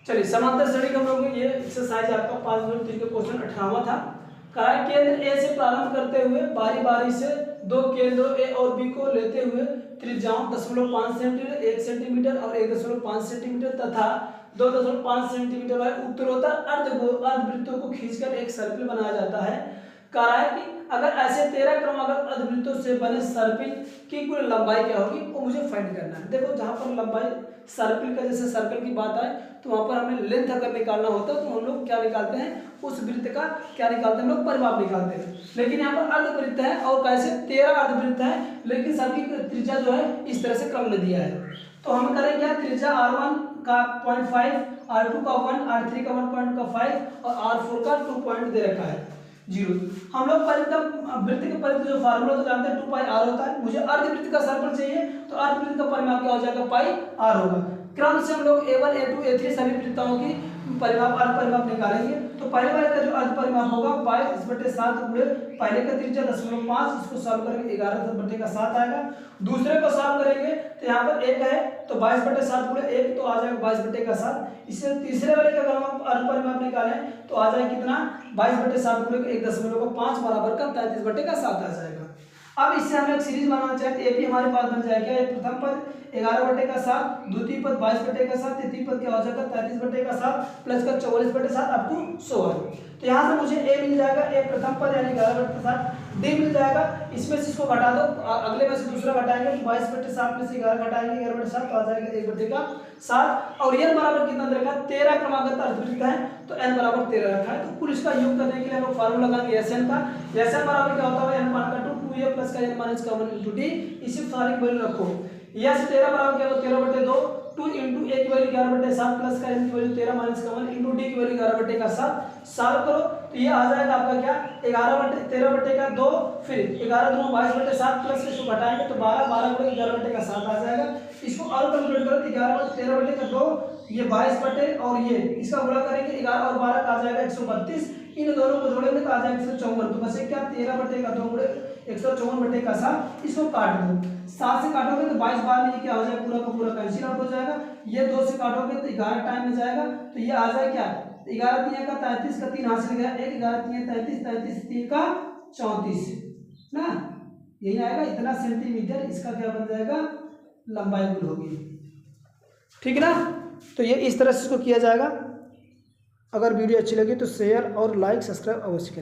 चलिए समांतर श्रेणी का हम लोग ये एक्सरसाइज आपका 5.3 का क्वेश्चन 18वां था। कहा है केंद्र ए से प्रारंभ करते हुए बारी बारी से दो केंद्रों ए और बी को लेते हुए त्रिज्याओं 0.5 सेंटीमीटर 1 सेंटीमीटर और 1.5 सेंटीमीटर तथा 2.5 सेंटीमीटर वाले उत्तरोत्तर अर्धवृत्तों को खींचकर एक सर्किल बनाया जाता है। कहा है कि अगर ऐसे 13 क्रमागत अर्धवृत्तों से बने सर्पिल की कुल लंबाई क्या होगी वो मुझे फाइंड करना है। देखो जहां पर लंबाई सर्पिल का जैसे सर्कल की बात आए तो वहां पर हमें लेंथ अगर निकालना होता है तो हम लोग क्या निकालते हैं, उस वृत्त का क्या निकालते हैं, हम लोग परिमाप निकालते हैं। लेकिन यहाँ पर अर्धवृत्त है और कैसे 13 अर्धवृत्त है, लेकिन सबकी त्रिज्या जो है इस तरह से क्रम में दिया है। तो हम करेंगे क्या, त्रिज्या R1 का 0.5, R2 का 1, R3 का 1.5 और R4 का 2 पॉइंट दे रखा है 0। हम लोग वृत्त के परिधि जो फार्मूला तो जानते हैं 2πr होता है। मुझे अर्धवृत्त का सर्कल चाहिए तो अर्धवृत्त का परिमाप क्या हो जाएगा, πr होगा। क्रम से हम लोग A1 A2 A3 सभी वृत्ताओं की परिमाप अर्ध परिमाप निकालेंगे। तो पहले वाले का जो अर्ध परिमाप होगा 22/7 गुणे पहले का त्रिज्या 0.5, इसको सॉल्व करेंगे 11/7 आएगा। दूसरे को सॉल्व करेंगे तो यहाँ पर 1 है तो 22/7 गुणे 1 तो आ जाएगा 22/7। इससे तीसरे वाले का अगर हम अर्ध परिमाप निकालें तो आ जाएगा कितना, 22/7 गुणे 1.5 बराबर का 33/7 आ जाएगा। अब इससे हम एक सीरीज बनाना चाहते हैं। एपी हमारे पास बन जाएगा, प्रथम पद 11/7, द्वितीय पद 22/7, तृतीय पद क्या हो जाएगा 33/7 प्लस का 44/7 अप टू 100। तो यहाँ से मुझे ए मिल जाएगा, ए प्रथम पद यानी 11/7, डी मिल जाएगा। इसमें से इसको घटा दो, अगले में से दूसरा घटाएंगे तो 22/7 में से 11 घटाएंगे 11/7 तो आ जाएगा 1/7। और n बराबर कितना रहेगा, 13 क्रमागत अर्धवृत्त है तो n बराबर 13 रखा है। तो कुल इसका योग करने के लिए हम लोग फार्मूला लगाएंगे Sn का। Sn बराबर क्या होता है, n मान का 2a प्लस का n माइनस का 1 × d। इसी सारी की वैल्यू रखो। यस 13 बराबर क्या होगा 13/2, 2 × a की वैल्यू 11/7 प्लस का n की वैल्यू 13 माइनस का 1 × d की वैल्यू 11/7। सॉल्व करो तो ये आ जाएगा आपका क्या, 13/2, फिर 11 दूना 22/7 प्लस इसको घटाएंगे तो 12 गुणे 11/7 आ जाएगा। इसको और कैलकुलेट करो तो 13/2 ये 22 और ये इसका गुणा करेंगे 11 और 12 का आ जाएगा 132। इन दोनों को जोड़ेंगे तो आ जाएगा 154। तो बचे क्या, 13/2 गुणे 154/7। इसको काट दो, 7 से काटोगे तो 22 बार में ये क्या हो जाएगा, पूरा का पूरा कैंसिल आउट हो जाएगा। ये 2 से काटोगे तो 11 टाइम में जाएगा तो ये आ जाएगा क्या, 11 3 का 33 का 3 हासिल गया, 1 11 3 33 33 3 का 34 ना, यही आएगा इतना सेंटीमीटर। इसका क्या बन जाएगा, लंबाई कुल होगी, ठीक है ना। तो ये इस तरह से इसको किया जाएगा। अगर वीडियो अच्छी लगी तो शेयर और लाइक सब्सक्राइब अवश्य करें।